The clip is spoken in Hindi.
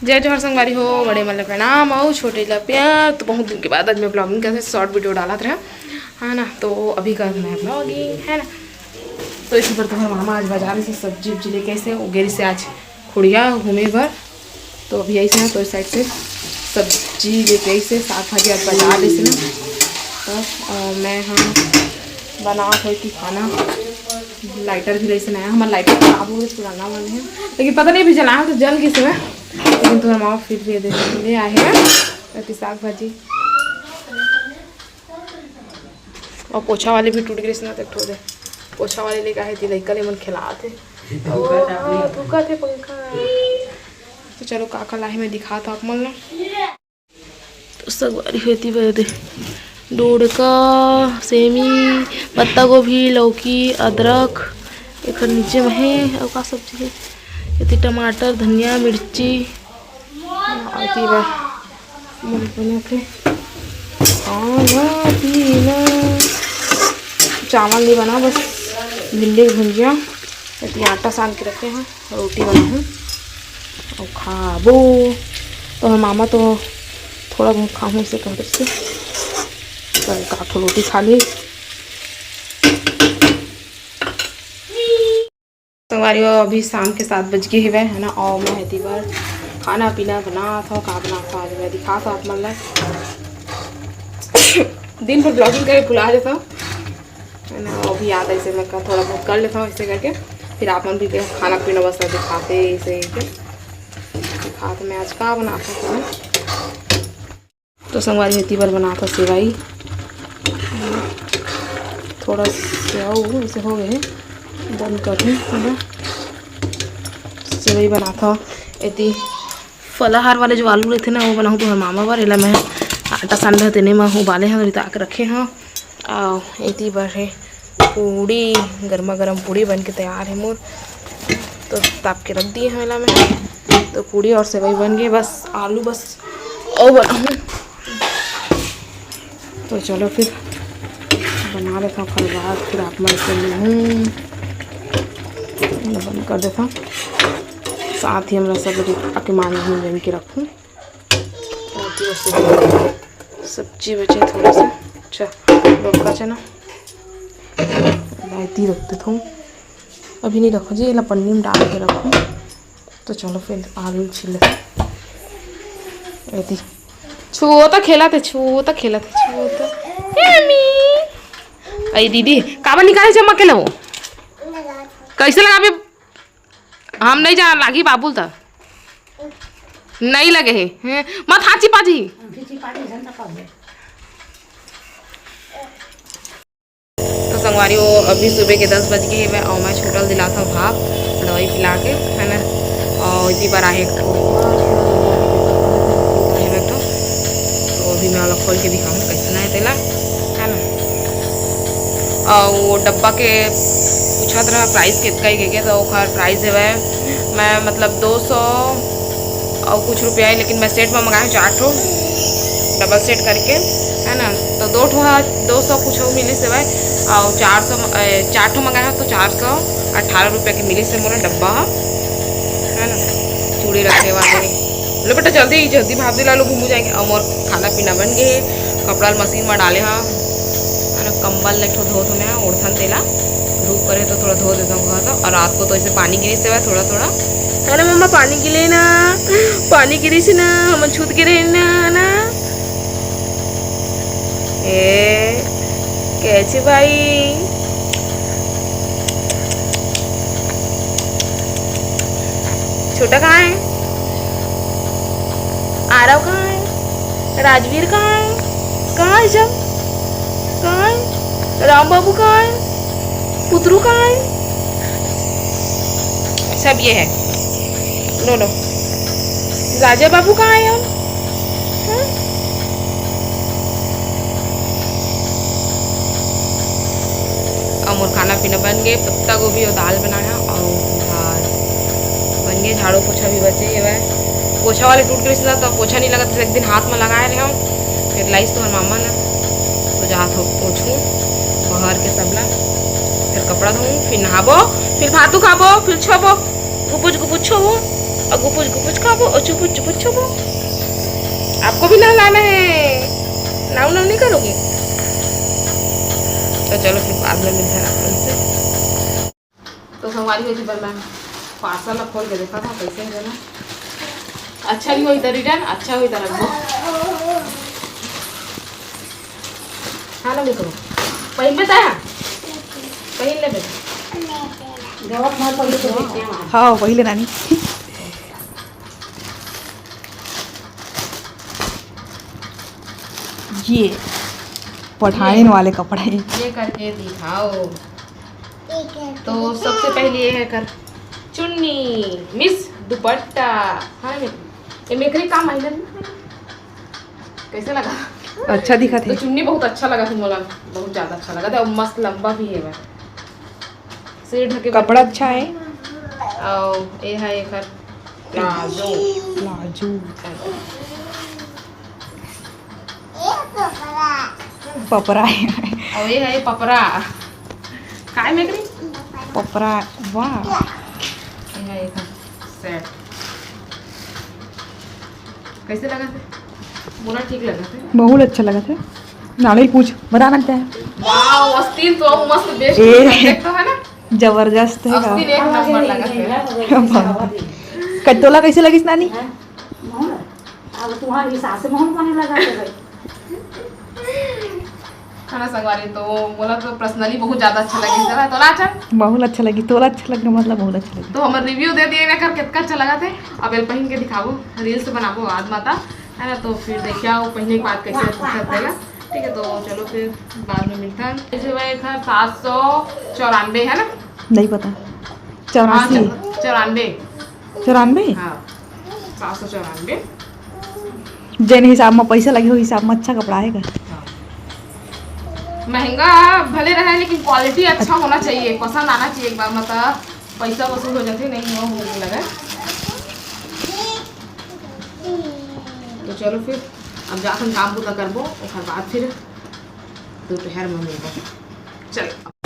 जय जोहर संगवारी हो, बड़े मतलब प्रणाम और छोटे ला प्यार। तो बहुत दिन के बाद आज मैं ब्लॉगिंग करते शॉर्ट वीडियो डाला था है ना। तो अभी का मैं ब्लॉगिंग है ना। तो इसी पर तुम्हारे मामा आज बाजार से सब्जी उब्जी लेके ऐसे उगेरी से आज खुड़िया घूमे भर। तो अभी ऐसे ना तो इस साइड से सब्जी लेके ऐसे साग भाजी आज बाजार ऐसे ना। तो मैं हाँ बना थी खाना। लाइटर भी ऐसे नया हमारा लाइटर खराब हो गया पुराना वाले हैं, लेकिन पता नहीं अभी जलाया तो जल किस में। लेकिन तुम्हारा मामा फिर भी ले आए हैं साग भाजी। और पोछा वाले भी टूट गए ना तो दे पोछा वाले लेके आए थे लड़का ले मन खिला थे धुका थे पंखा। तो चलो काका लाहे में दिखा था आप मन लो। तो सगवारी होती दे डोड़का सेमी पत्ता गोभी लौकी अदरक एक नीचे में है और का सब्जी है ये टमाटर धनिया मिर्ची चावल नहीं बना बस भिंडी की भुंजिया इतनी आटा सान के रखे हैं रोटी बना हूँ और खाबो। तो हम मामा तो थोड़ा बहुत खाऊँ से कह से काठो रोटी खा ली। संगवारी अभी शाम के 7 बज गए हुए है ना। और मैं हेती बार खाना पीना बना था का बना था आज मैं दिखा था आप मतलब दिन भर ब्लॉगिंग करके भुला देता हूँ है ना। अभी याद ऐसे मैं थोड़ा बहुत कर लेता हूँ ऐसे करके फिर आप मन भी खाना पीना बस दिखाते ऐसे दिखा। तो मैं आज का बनाता था तो संगवारी हेती बार बना था सेवाई थोड़ा सेव ऐसे हो गए बंद कर दूँ। सेवई बना था इतनी फलाहार वाले जो आलू रहते ना वो बनाऊँ तो मामा बार एला मैं आटा सान रहते नहीं मैं उबाले हैं रिता के रखे हैं। और इतनी बार है पूड़ी गर्मा गर्म पूड़ी बन के तैयार है मोर। तो ताप के रख दिए हैं एला में तो पूड़ी और सेवई बन गई बस आलू बस और बनाऊँ। तो चलो फिर बना लेता हूँ फिर बाद फिर आप मैं से लूँ बंद कर देता हूँ। साथ ही हमरा सब आके मान बन के रखूँ। सब्जी बचे थोड़ा सा अच्छा लौका चना लाइती रख देता हूँ अभी नहीं रखो जी ये पन्नी में डाल के रखूँ। तो चलो फिर आलू छिल ऐती छुओ तो खेला थे छुओ तो खेला थे छुओ तो अरे दीदी काबा निकाले जमा के लो कैसे लगा हम नहीं जाना लागी बाबुल था नहीं लगे है मत हाची पाजी। तो संगवारी वो अभी सुबह के 10 बज गए मैं और मैं छोटल दिला था भाप दवाई पिला के है ना। और इतनी बार आए तो अभी मैं अलग खोल के दिखाऊँ कैसे ना है तेला है ना। और वो डब्बा के पूछा था प्राइस कितना ही गए तो खैर प्राइस है वह मैं मतलब 200 और कुछ रुपया है लेकिन मैं सेट में मंगाया 4 ठो डबल सेट करके है ना। तो 200 कुछ मिली से भाई और 4 ठो मंगाया तो 418 रुपये की मिली से मोला डब्बा है ना। चूड़ी रखने वाले लो बेटा जल्दी जल्दी भाप दिला लो घूमू जाएंगे। और मोर खाना पीना बन गए कपड़ा मशीन में डाले हाँ है ना। कंबल एक धो तो मैं ओढ़थन तेला धूप करे तो थोड़ा धो देता हूँ तो। और रात को तो ऐसे पानी गिरी से थोड़ा थोड़ा अरे मम्मा पानी गिरे ना पानी गिरी से ना हम छूत गिरे ना ए कैसे भाई छोटा कहाँ है आरव कहाँ है राजवीर कहाँ है जब कहाँ है राम बाबू कहाँ है पुतरू कहाँ है सब ये है लो लो राजा बाबू कहाँ है हम और खाना पीना बन गए पत्ता गोभी और दाल बनाया और भात बन गए। झाड़ू पोछा भी बचे है पोछा वाले टूट गए तो पोछा नहीं लगा तो एक दिन हाथ में लगाए रहे हम फिर लाइस तो मामा ने तो जहाँ तो पोछूँ बाहर के सबला फिर कपड़ा धोऊँ फिर नहाबो फिर भातू खाबो फिर छोबो गुपुच गुपुछ छो और गुपुच गुपुच खाबो और चुपुच चुपुच छुबो। आपको भी नहलाना है, नाव नाव नहीं करोगे? तो चलो फिर बाद में मिलते हैं अपन से। तो हमारी वजह पर मैं पार्सल खोल के देखा था कैसे है देना। अच्छा ही हो इधर रिटर्न, अच्छा हो इधर रखो। हाँ ना करो पहन में था पहन ले बेटा। हाँ पहले नानी। ये पठान वाले कपड़े ये करके दिखाओ। तो सबसे पहले ये है कर चुन्नी मिस दुपट्टा। हाँ ये मेकरी काम आई कैसे लगा? अच्छा दिखा तो थे। चुन्नी बहुत अच्छा लगा था, मोला बहुत ज्यादा अच्छा लगा था और मस्त लंबा भी है। सिर ढके कपड़ा अच्छा है। और ये है एक प्लाजो प्लाजो पपरा है। और ये है पपरा काय मेकरी पपरा वाह। ये है एक सेट। कैसे लगा थे? बोला ठीक लगा थे। बहुत अच्छा लगा था। नाले पूछ बता लगता है। वाओ अस्तीन तो मस्त बेस्ट देख तो है ना, जबरदस्त है। अस्तीन एक नंबर लगा थे। कटोला कैसे लगी नानी? अब तुम्हारी सास मोहन पानी लगा के गई खाना संगवारी तो बोला तो पर्सनली बहुत ज्यादा अच्छा लगी जरा तो लाचा बहुत अच्छा लगी। तोला अच्छा लगा मतलब बहुत अच्छा लगी। तो हमारे रिव्यू दे दिए ना कर कितना अच्छा लगा थे। अब एल पहन के दिखाओ, रील्स बनाबो आज माता है ना, तो फिर देखिए आओ पहनने के बाद कैसे अच्छा देगा। ठीक है तो चलो फिर बाद में मिलता है। जैसे वह था 794 है ना, नहीं पता। 84 94 94 हाँ 794 जैन हिसाब में पैसा लगे हो हिसाब में अच्छा कपड़ा आएगा। महंगा भले रहा है लेकिन क्वालिटी अच्छा होना चाहिए, पसंद आना चाहिए एक बार, मतलब पैसा वसूल हो जाते नहीं हो होने लगा। तो चलो फिर अब जाकर काम पूरा करबो और बाद फिर दोपहर में मिलबो। चलो।